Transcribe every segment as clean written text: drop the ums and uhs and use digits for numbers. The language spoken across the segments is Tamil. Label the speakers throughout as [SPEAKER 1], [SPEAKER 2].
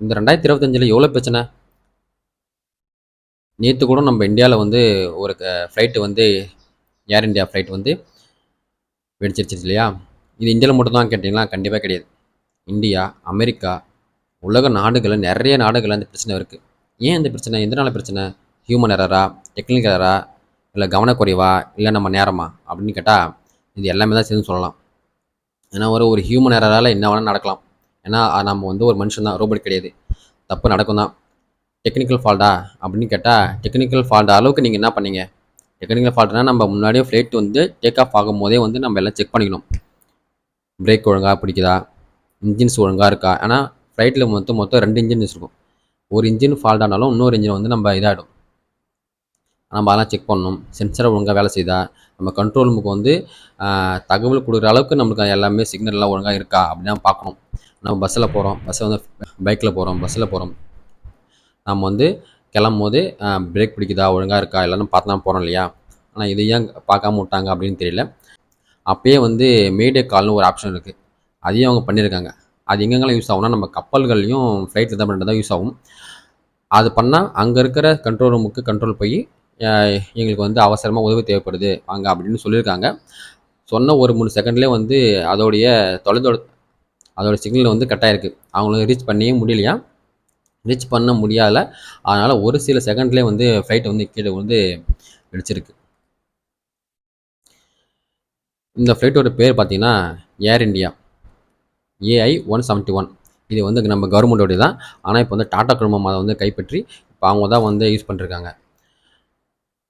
[SPEAKER 1] இந்த 2025 எவ்வளோ பிரச்சனை. நேற்று கூட நம்ம இந்தியாவில் வந்து ஒரு ஃப்ளைட்டு வந்து ஏர் இந்தியா ஃப்ளைட் வந்து வெடிச்சிருச்சு இல்லையா? இது இந்தியாவில் மட்டும் தான் கேட்டிங்களா? கண்டிப்பாக கிடையாது. இந்தியா, அமெரிக்கா, உலக நாடுகளில் நிறைய நாடுகளில் அந்த பிரச்சனை இருக்குது. ஏன் இந்த பிரச்சனை? எதனால பிரச்சனை? ஹியூமன் எரரா, டெக்னிக்கல் எரரா, இல்லை கவனக்குறைவா, இல்லை நம்ம நேரமா அப்படின்னு கேட்டால் இது எல்லாமே தான் சேர்ந்து சொல்லலாம். ஏன்னா ஒரு ஹியூமன் எரரால் என்ன வேணால் நடக்கலாம். ஏன்னா நம்ம வந்து ஒரு மனுஷன் தான், ரோபோட் கிடையாது. தப்பு நடக்கும் தான். டெக்னிக்கல் ஃபால்ட்டா அப்படின்னு கேட்டால் டெக்னிக்கல் ஃபால்ட் அளவுக்கு நீங்கள் என்ன பண்ணீங்க? டெக்னிக்கல் ஃபால்ட்னா நம்ம முன்னாடியே ஃப்ளைட் வந்து டேக் ஆஃப் ஆகும் போதே வந்து நம்ம எல்லாம் செக் பண்ணிக்கணும். பிரேக் ஒழுங்காக பிடிக்குதா, இன்ஜின்ஸ் ஒழுங்காக இருக்கா. ஆனால் ஃப்ளைட்டில் மொத்தம் 2 இன்ஜின்ஸ் இருக்கும். ஒரு இன்ஜின் ஃபால்ட் ஆனாலும் இன்னொரு இன்ஜின் வந்து நம்ம இதாகிடும். நம்ம அதெல்லாம் செக் பண்ணணும். சென்சரை ஒழுங்காக வேலை செய்தா, நம்ம கண்ட்ரோல் ரூமுக்கு வந்து தகவல் கொடுக்குற அளவுக்கு நம்மளுக்கு எல்லாமே சிக்னல்லாம் ஒழுங்காக இருக்கா அப்படின்னு பார்க்கணும். நம்ம பஸ்ஸில் போகிறோம், வந்து பைக்கில் போகிறோம், பஸ்ஸில் போகிறோம். நம்ம வந்து கிளம்பும் போது பிரேக் பிடிக்குதா, ஒழுங்காக இருக்கா எல்லாரும் பார்த்து தான் போகிறோம் இல்லையா? ஆனால் இது ஏன் பார்க்காம விட்டாங்க அப்படின்னு தெரியல. அப்பயே வந்து மேடே கால்னு ஒரு ஆப்ஷன் இருக்குது. அதையும் அவங்க பண்ணியிருக்காங்க. அது எங்கெங்கெல்லாம் யூஸ் ஆகும்னா நம்ம கப்பல்கள்லையும் ஃப்ளைட்டில் தான் பண்ணுறது தான் யூஸ் ஆகும். அது பண்ணால் அங்கே இருக்கிற கண்ட்ரோல் ரூமுக்கு கண்ட்ரோல் போய் எங்களுக்கு வந்து அவசரமாக உதவி தேவைப்படுது வாங்க அப்படின்னு சொல்லியிருக்காங்க. சொன்ன ஒரு 3 செகண்ட்லேயே வந்து அதோட சிக்னல் வந்து கட் ஆகிருக்கு. அவங்களுக்கு ரீச் பண்ணியே முடியலையா, ரீச் பண்ண முடியாத. அதனால் ஒரு சில செகண்ட்லேயே வந்து ஃப்ளைட் வந்து கீழே வந்து வெடிச்சிருக்கு. இந்த ஃப்ளைட்டோட பேர் பார்த்தீங்கன்னா ஏர் இண்டியா AI-171. இது வந்து நம்ம கவர்மெண்ட்டோடைய தான். ஆனால் இப்போ வந்து டாடா குழுமம் அதை வந்து கைப்பற்றி இப்போ அவங்க தான் வந்து யூஸ் பண்ணிருக்காங்க.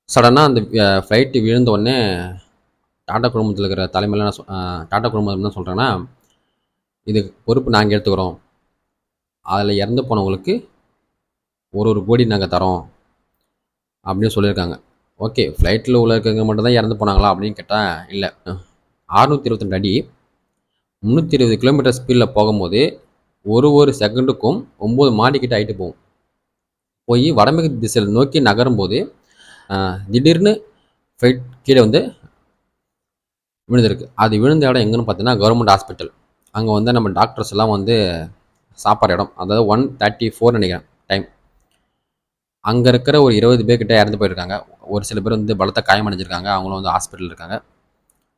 [SPEAKER 1] சடனாக அந்த ஃப்ளைட்டு விழுந்தோடனே டாடா குழுமத்தில் இருக்கிற தலைமையில் டாடா குழுமம் என்ன சொல்கிறேன்னா, இதுக்கு பொறுப்பு நாங்கள் எடுத்துக்கிறோம். அதில் இறந்து போனவங்களுக்கு ஒரு கோடி நாங்கள் தரோம் அப்படின்னு சொல்லியிருக்காங்க. ஓகே, ஃப்ளைட்டில் உள்ள இருக்கிறவங்க மட்டும் தான் இறந்து போனாங்களா அப்படின்னு கேட்டால் இல்லை. 622 அடி 320 கிலோமீட்டர் ஸ்பீடில் போகும்போது ஒரு செகண்டுக்கும் 9 மாடிக்கிட்ட ஆகிட்டு போகும். போய் வடமேற்கு திசையில் நோக்கி நகரும்போது திடீர்னு ஃப்ளைட் கீழே வந்து விழுந்திருக்கு. அது விழுந்த இடம் எங்கன்னு பார்த்தீங்கன்னா கவர்மெண்ட் ஹாஸ்பிட்டல். அங்கே வந்து நம்ம டாக்டர்ஸ் எல்லாம் வந்து சாப்பாடு இடம், அதாவது 1:34 நினைக்கிறேன் டைம். அங்கே இருக்கிற ஒரு 20 பேர்கிட்ட இறந்து போயிருக்காங்க. ஒரு சில பேர் வந்து பலத்த காயமடைஞ்சிருக்காங்க. அவங்களும் வந்து ஹாஸ்பிட்டலில் இருக்காங்க.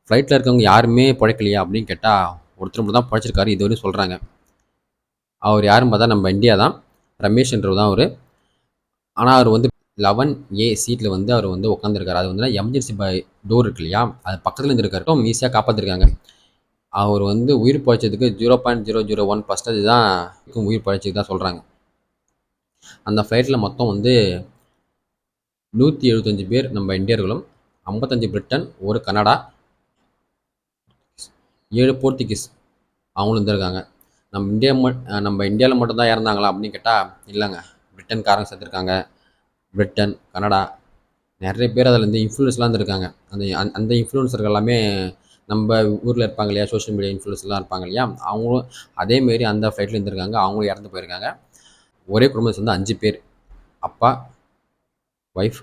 [SPEAKER 1] ஃப்ளைட்டில் இருக்கவங்க யாருமே பிழைக்கலையா அப்படின்னு கேட்டால் ஒருத்தர் மட்டும் தான் பிழைச்சிருக்காரு இது வரையும் சொல்கிறாங்க. அவர் யாரும் பார்த்தா நம்ம இந்தியா தான், ரமேஷ்ன்றவர் தான் அவர். ஆனால் அவர் வந்து 11A சீட்டில் வந்து அவர் வந்து உட்காந்துருக்காரு. அது வந்து எமர்ஜென்சி டோர் இருக்கு இல்லையா, அது பக்கத்தில் இருந்திருக்காரு. ஈஸியாக காப்பாற்றிருக்காங்க. அவர் வந்து உயிர் பழைச்சதுக்கு 0.001% தான் உயிர் பழைச்சதுக்கு தான் சொல்கிறாங்க. அந்த ஃப்ளைட்டில் மொத்தம் வந்து 175 பேர் நம்ம இந்தியர்களும், 55 பிரிட்டன், ஒரு கனடா, 7 போர்த்துகீஸ் அவங்களும் இருந்திருக்காங்க. நம்ம இந்தியாவில் மட்டும் தான் இறந்தாங்களா அப்படின்னு கேட்டால் இல்லைங்க. பிரிட்டன்காரங்க சேர்த்துருக்காங்க. பிரிட்டன், கனடா, நிறைய பேர் அதில் இருந்து இன்ஃப்ளூயன்ஸ்லாம் இருந்திருக்காங்க. அந்த இன்ஃப்ளூயன்சர்கள் எல்லாமே நம்ம ஊரில் இருப்பாங்க இல்லையா, சோஷியல் மீடியா இன்ஃப்ளூயன்ஸ்லாம் இருப்பாங்க இல்லையா, அவங்களும் அதேமாரி அந்த ஃப்ளைட்டில் இருந்திருக்காங்க. அவங்களும் இறந்து போயிருக்காங்க. ஒரே குடும்பத்தில் வந்து 5 பேர், அப்பா, ஒய்ஃப்,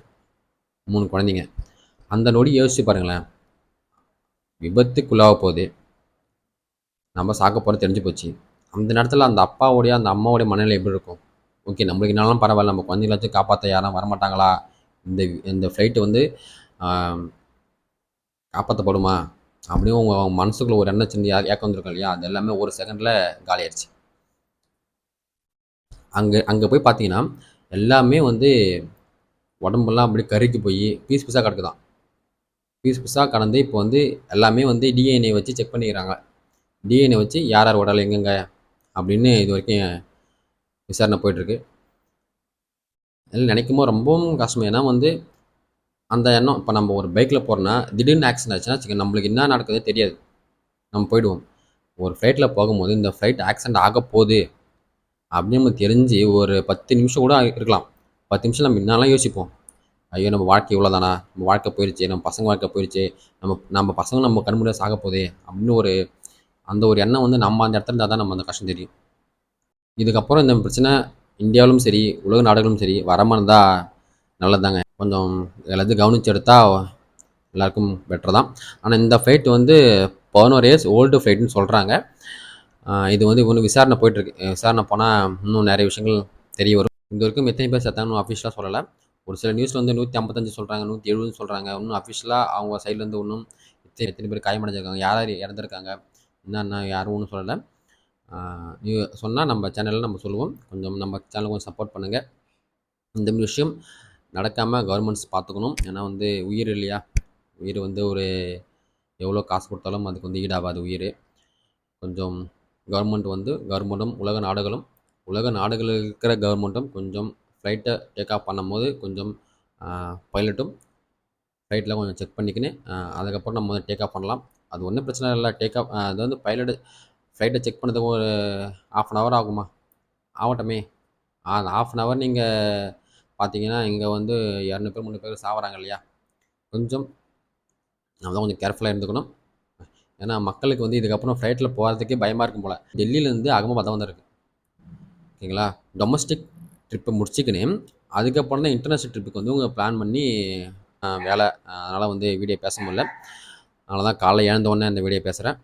[SPEAKER 1] 3 குழந்தைங்க. அந்த நொடி யோசிச்சு பாருங்களேன். விபத்துக்குள்ளாக போகுது, நம்ம சாக்க போகிறது தெரிஞ்சு போச்சு. அந்த நேரத்தில் அந்த அப்பாவுடைய அந்த அம்மாவுடைய மனநிலை எப்படி இருக்கும்? ஓகே, நம்மளுக்கு என்னாலும் பரவாயில்ல, நம்ம குழந்தைங்களாச்சும் காப்பாற்ற யாரும் வரமாட்டாங்களா, இந்த ஃப்ளைட்டு வந்து காப்பாற்றப்படுமா அப்படின்னு உங்கள் மனசுக்குள்ள ஒரு எண்ணம் சின்ன ஏக்கம் வந்துருக்கும் இல்லையா, அது எல்லாமே ஒரு செகண்டில் காலி ஆயிடுச்சு. அங்கே போய் பார்த்தீங்கன்னா எல்லாமே வந்து உடம்பெல்லாம் அப்படி கருக்கி போய் பீஸ் பீஸாக கிடக்குதான். பீஸ் பீஸாக கடந்து இப்போ வந்து எல்லாமே வந்து டிஎன்ஏ வச்சு செக் பண்ணிக்கிறாங்க. டிஎன்ஏ வச்சு யார் யார் உடல் எங்கெங்க அப்படின்னு இது வரைக்கும் விசாரணை போயிட்டுருக்கு. அதில் நினைக்கும் போது ரொம்பவும் கஷ்டம். ஏன்னா வந்து அந்த எண்ணம், இப்போ நம்ம ஒரு பைக்கில் போகிறோன்னா திடீர்னு ஆக்சிடென்ட் ஆச்சுன்னா நம்மளுக்கு என்ன நடக்குதே தெரியாது, நம்ம போயிடுவோம். ஒரு ஃப்ளைட்டில் போகும்போது இந்த ஃப்ளைட் ஆக்சிடென்ட் ஆக போகுது அப்படின்னு நம்ம தெரிஞ்சு ஒரு 10 நிமிஷம் கூட இருக்கலாம். 10 நிமிஷம் நம்ம என்னெல்லாம் யோசிப்போம். ஐயோ, நம்ம வாழ்க்கை இவ்வளோதானா, நம்ம வாழ்க்கை போயிடுச்சு, நம்ம பசங்க வாழ்க்கை போயிடுச்சு, நம்ம பசங்க நம்ம கண் முன்னாடி சாக போதே அப்படின்னு அந்த ஒரு எண்ணம் வந்து நம்ம அந்த இடத்துல இருந்தால் தான் நம்ம அந்த கஷ்டம் தெரியும். இதுக்கப்புறம் இந்த பிரச்சனை இந்தியாவிலும் சரி உலக நாடுகளும் சரி வராமல் இருந்தால் நல்லதாங்க. கொஞ்சம் எல்லாத்தையும் கவனித்து எடுத்தால் எல்லாருக்கும் பெட்டர் தான். ஆனால் இந்த ஃப்ளைட் வந்து 11 இயர்ஸ் ஓல்டு ஃப்ளைட்னு சொல்கிறாங்க. இது வந்து இன்னும் விசாரணை போயிட்டுருக்கு. விசாரணை போனால் இன்னும் நிறைய விஷயங்கள் தெரிய வரும். இது வரைக்கும் எத்தனை பேர் செத்தாங்கன்னு அஃபிஷியலாக சொல்லலை. ஒரு சில நியூஸில் வந்து 155 சொல்கிறாங்க, 170 சொல்கிறாங்க. இன்னும் அஃபிஷியலாக அவங்க சைட்லேருந்து ஒன்றும் எத்தனை பேர் காயமடைஞ்சிருக்காங்க, யார் யார் இறந்துருக்காங்க, என்னென்ன யாரும் ஒன்றும் சொல்லலை. நீ சொன்னால் நம்ம சேனலில் நம்ம சொல்லுவோம். கொஞ்சம் நம்ம சேனலை கொஞ்சம் சப்போர்ட் பண்ணுங்கள். இந்த மாதிரி விஷயம் நடக்காமல் கவர்மெண்ட்ஸ் பார்த்துக்கணும். ஏன்னா வந்து உயிர் இல்லையா, உயிர் வந்து ஒரு எவ்வளோ காசு கொடுத்தாலும் அதுக்கு வந்து ஈடாகாது உயிர். கொஞ்சம் கவர்மெண்ட்டும் உலக நாடுகளில் இருக்கிற கவர்மெண்ட்டும் கொஞ்சம் ஃப்ளைட்டை டேக் ஆஃப் பண்ணும்போது கொஞ்சம் பைலட்டும் ஃப்ளைட்டில் கொஞ்சம் செக் பண்ணிக்கின்னு அதுக்கப்புறம் நம்ம வந்து டேக் ஆஃப் பண்ணலாம். அது ஒன்றும் பிரச்சனை இல்லை. டேக் ஆஃப் அது வந்து பைலட்டு ஃப்ளைட்டை செக் பண்ணதுக்கு ஒரு 1/2 hour ஆகுமா? ஆகட்டுமே. அந்த 1/2 hour நீங்கள் பார்த்தீங்கன்னா இங்கே வந்து 200 பேர் 300 பேர் சாவறாங்க இல்லையா? கொஞ்சம் நம்ம தான் கொஞ்சம் கேர்ஃபுல்லாக இருந்துக்கணும். ஏன்னா மக்களுக்கு வந்து இதுக்கப்புறம் ஃப்ளைட்டில் போகிறதுக்கே பயமாக இருக்கும் போல். டெல்லியிலேருந்து அகமதாபாத் தான் வந்திருக்கு. ஓகேங்களா? டொமஸ்டிக் ட்ரிப்பை முடிச்சுக்கின்னு அதுக்கப்புறம் தான் இன்டர்நேஷ்னல் ட்ரிப்புக்கு வந்து உங்கள் பிளான் பண்ணி வேலை. அதனால் வந்து வீடியோ பேச முடியல. அதனால தான் காலைல எழுந்த உடனே இந்த வீடியோ பேசுகிறேன்.